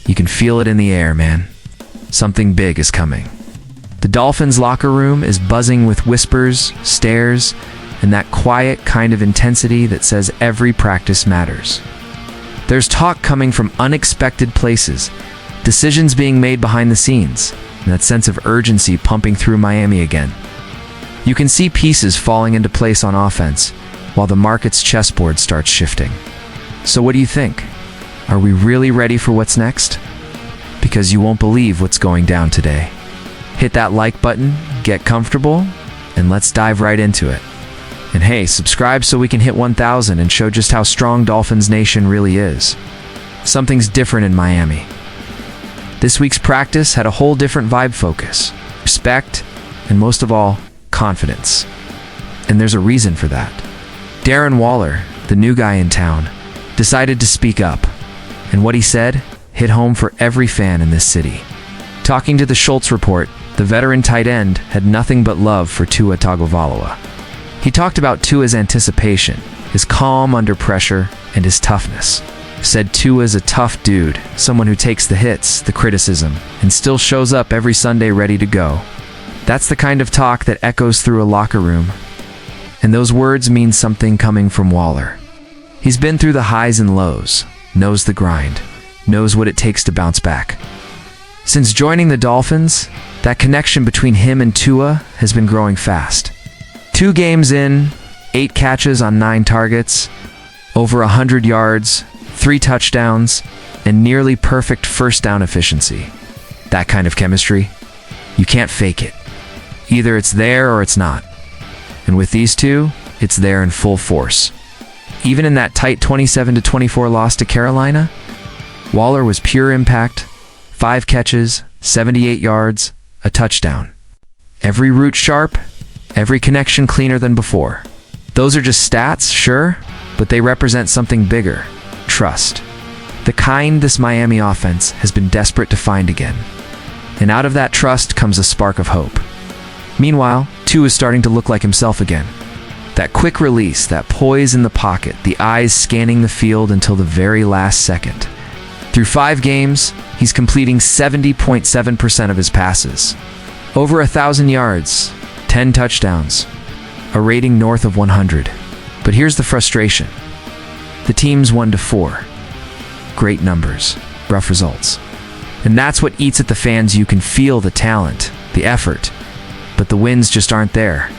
You can feel it in the air, man. Something big is coming. The Dolphins locker room is buzzing with whispers, stares, and that quiet kind of intensity that says every practice matters. There's talk coming from unexpected places, decisions being made behind the scenes, and that sense of urgency pumping through Miami again. You can see pieces falling into place on offense, while the market's chessboard starts shifting. So what do you think? Are we really ready for what's next? Because you won't believe what's going down today. Hit that like button, get comfortable, and let's dive right into it. And hey, subscribe so we can hit 1,000 and show just how strong Dolphins Nation really is. Something's different in Miami. This week's practice had a whole different vibe focus, respect, and most of all, confidence. And there's a reason for that. Darren Waller, the new guy in town, decided to speak up. And what he said hit home for every fan in this city. Talking to the Schultz Report, the veteran tight end had nothing but love for Tua Tagovailoa. He talked about Tua's anticipation, his calm under pressure, and his toughness. Said Tua's a tough dude, someone who takes the hits, the criticism, and still shows up every Sunday ready to go. That's the kind of talk that echoes through a locker room. And those words mean something coming from Waller. He's been through the highs and lows, knows the grind, knows what it takes to bounce back. Since joining the Dolphins, that connection between him and Tua has been growing fast. 2 games in, 8 catches on 9 targets, over 100 yards, 3 touchdowns, and nearly perfect first down efficiency. That kind of chemistry, you can't fake it. Either it's there or it's not. And with these two, it's there in full force. Even in that tight 27-24 loss to Carolina, Waller was pure impact, 5 catches, 78 yards, a touchdown. Every route sharp, every connection cleaner than before. Those are just stats, sure, but they represent something bigger, trust. The kind this Miami offense has been desperate to find again. And out of that trust comes a spark of hope. Meanwhile, Tua is starting to look like himself again. That quick release, that poise in the pocket, the eyes scanning the field until the very last second. Through 5 games, he's completing 70.7% of his passes. Over 1,000 yards, 10 touchdowns, a rating north of 100. But here's the frustration. The team's 1-4. Great numbers, rough results. And that's what eats at the fans. You can feel the talent, the effort, but the wins just aren't there.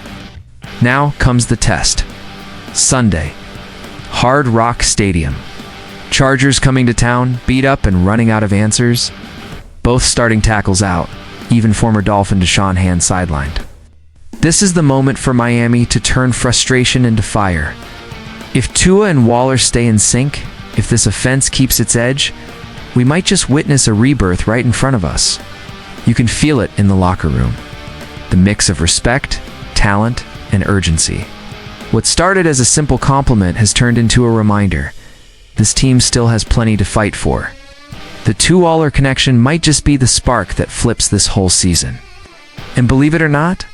Now comes the test. Sunday, Hard Rock Stadium. Chargers coming to town, beat up and running out of answers. Both starting tackles out, even former Dolphin Deshaun Hand sidelined. This is the moment for Miami to turn frustration into fire. If Tua and Waller stay in sync, if this offense keeps its edge, we might just witness a rebirth right in front of us. You can feel it in the locker room. The mix of respect, talent, and urgency. What started as a simple compliment has turned into a reminder. This team still has plenty to fight for. The Tua-Waller connection might just be the spark that flips this whole season. And believe it or not,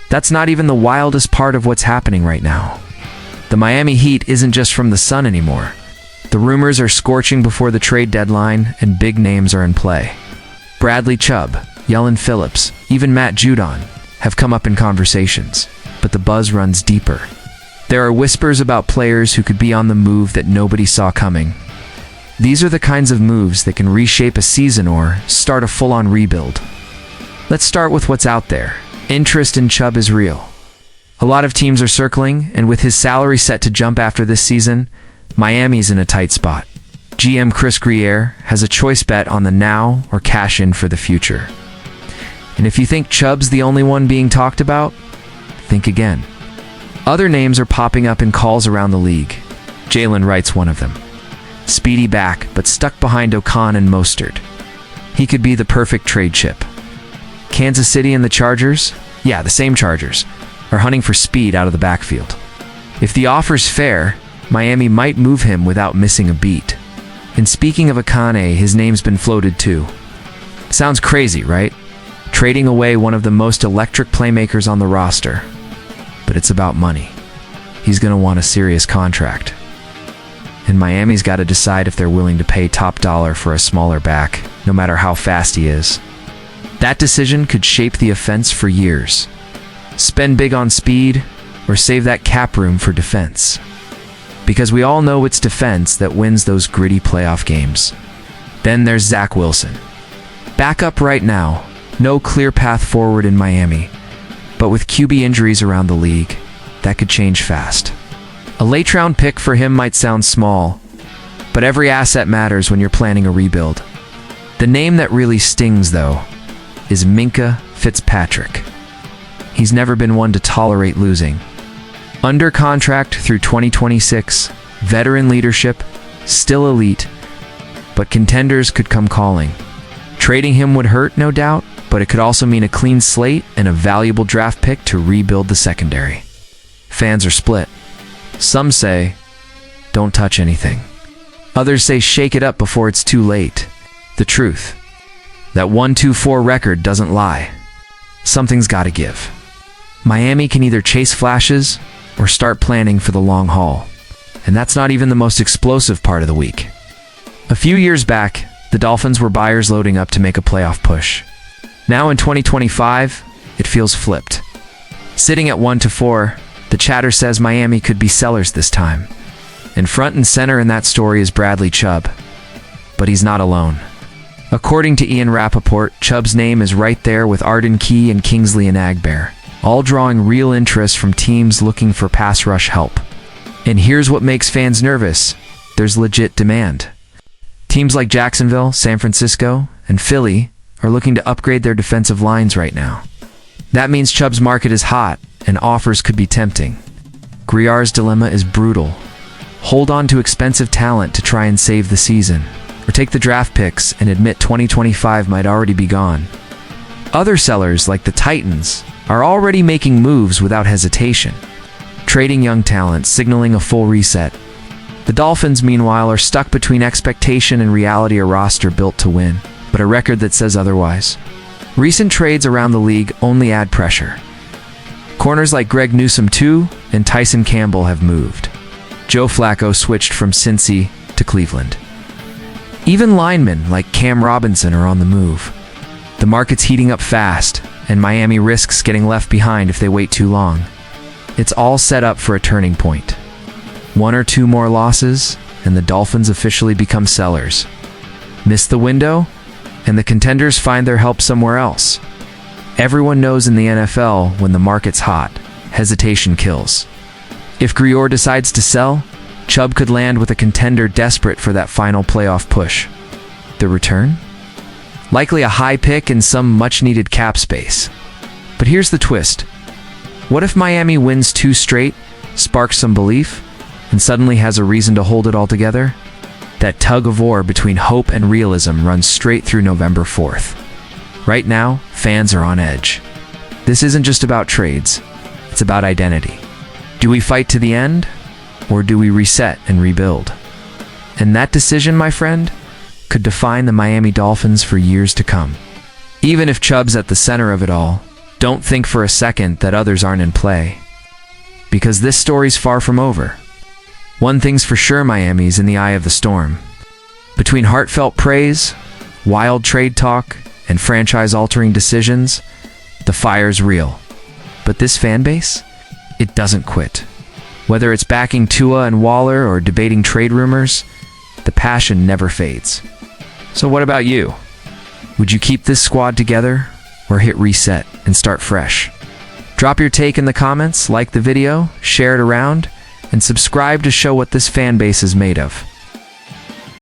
that's not even the wildest part of what's happening right now. The Miami Heat isn't just from the sun anymore. The rumors are scorching before the trade deadline, and big names are in play. Bradley Chubb, Yellen Phillips, even Matt Judon have come up in conversations, but the buzz runs deeper. There are whispers about players who could be on the move that nobody saw coming. These are the kinds of moves that can reshape a season or start a full-on rebuild. Let's start with what's out there. Interest in Chubb is real. A lot of teams are circling, and with his salary set to jump after this season, Miami's in a tight spot. GM Chris Grier has a choice bet on the now or cash in for the future. And if you think Chubb's the only one being talked about, think again. Other names are popping up in calls around the league. Jalen Wright's one of them. Speedy back, but stuck behind O'Con and Mostert. He could be the perfect trade chip. Kansas City and the Chargers, yeah, the same Chargers, are hunting for speed out of the backfield. If the offer's fair, Miami might move him without missing a beat. And speaking of Akane, his name's been floated too. Sounds crazy, right? Trading away one of the most electric playmakers on the roster. But it's about money. He's going to want a serious contract. And Miami's got to decide if they're willing to pay top dollar for a smaller back, no matter how fast he is. That decision could shape the offense for years. Spend big on speed, or save that cap room for defense. Because we all know it's defense that wins those gritty playoff games. Then there's Zach Wilson. Back up right now, no clear path forward in Miami. But with QB injuries around the league, that could change fast. A late-round pick for him might sound small, but every asset matters when you're planning a rebuild. The name that really stings, though, is Minkah Fitzpatrick. He's never been one to tolerate losing. Under contract through 2026, veteran leadership, still elite, but contenders could come calling. Trading him would hurt, no doubt, but it could also mean a clean slate and a valuable draft pick to rebuild the secondary. Fans are split. Some say, don't touch anything. Others say shake it up before it's too late. The truth, that 1-2-4 record doesn't lie. Something's got to give. Miami can either chase flashes or start planning for the long haul. And that's not even the most explosive part of the week. A few years back, the Dolphins were buyers loading up to make a playoff push. Now in 2025, it feels flipped. Sitting at 1-4, the chatter says Miami could be sellers this time. And front and center in that story is Bradley Chubb. But he's not alone. According to Ian Rappaport, Chubb's name is right there with Arden Key and Kingsley Enagbare, all drawing real interest from teams looking for pass rush help. And here's what makes fans nervous. There's legit demand. Teams like Jacksonville, San Francisco, and Philly are looking to upgrade their defensive lines right now. That means Chubb's market is hot, and offers could be tempting. Griar's dilemma is brutal. Hold on to expensive talent to try and save the season, or take the draft picks and admit 2025 might already be gone. Other sellers, like the Titans, are already making moves without hesitation, trading young talent, signaling a full reset. The Dolphins, meanwhile, are stuck between expectation and reality, a roster built to win, but a record that says otherwise. Recent trades around the league only add pressure. Corners like Greg Newsome II and Tyson Campbell have moved. Joe Flacco switched from Cincy to Cleveland. Even linemen like Cam Robinson are on the move. The market's heating up fast, and Miami risks getting left behind if they wait too long. It's all set up for a turning point. 1 or 2 more losses, and the Dolphins officially become sellers. Miss the window, and the contenders find their help somewhere else. Everyone knows in the NFL, when the market's hot, hesitation kills. If Grior decides to sell, Chubb could land with a contender desperate for that final playoff push. The return? Likely a high pick and some much-needed cap space. But here's the twist. What if Miami wins 2 straight, sparks some belief, and suddenly has a reason to hold it all together? That tug-of-war between hope and realism runs straight through November 4th. Right now, fans are on edge. This isn't just about trades. It's about identity. Do we fight to the end, or do we reset and rebuild? And that decision, my friend, could define the Miami Dolphins for years to come. Even if Chubb's at the center of it all, don't think for a second that others aren't in play. Because this story's far from over. One thing's for sure, Miami's in the eye of the storm. Between heartfelt praise, wild trade talk, and franchise-altering decisions, the fire's real. But this fan base? It doesn't quit. Whether it's backing Tua and Waller or debating trade rumors, the passion never fades. So what about you? Would you keep this squad together or hit reset and start fresh? Drop your take in the comments, like the video, share it around, and subscribe to show what this fan base is made of.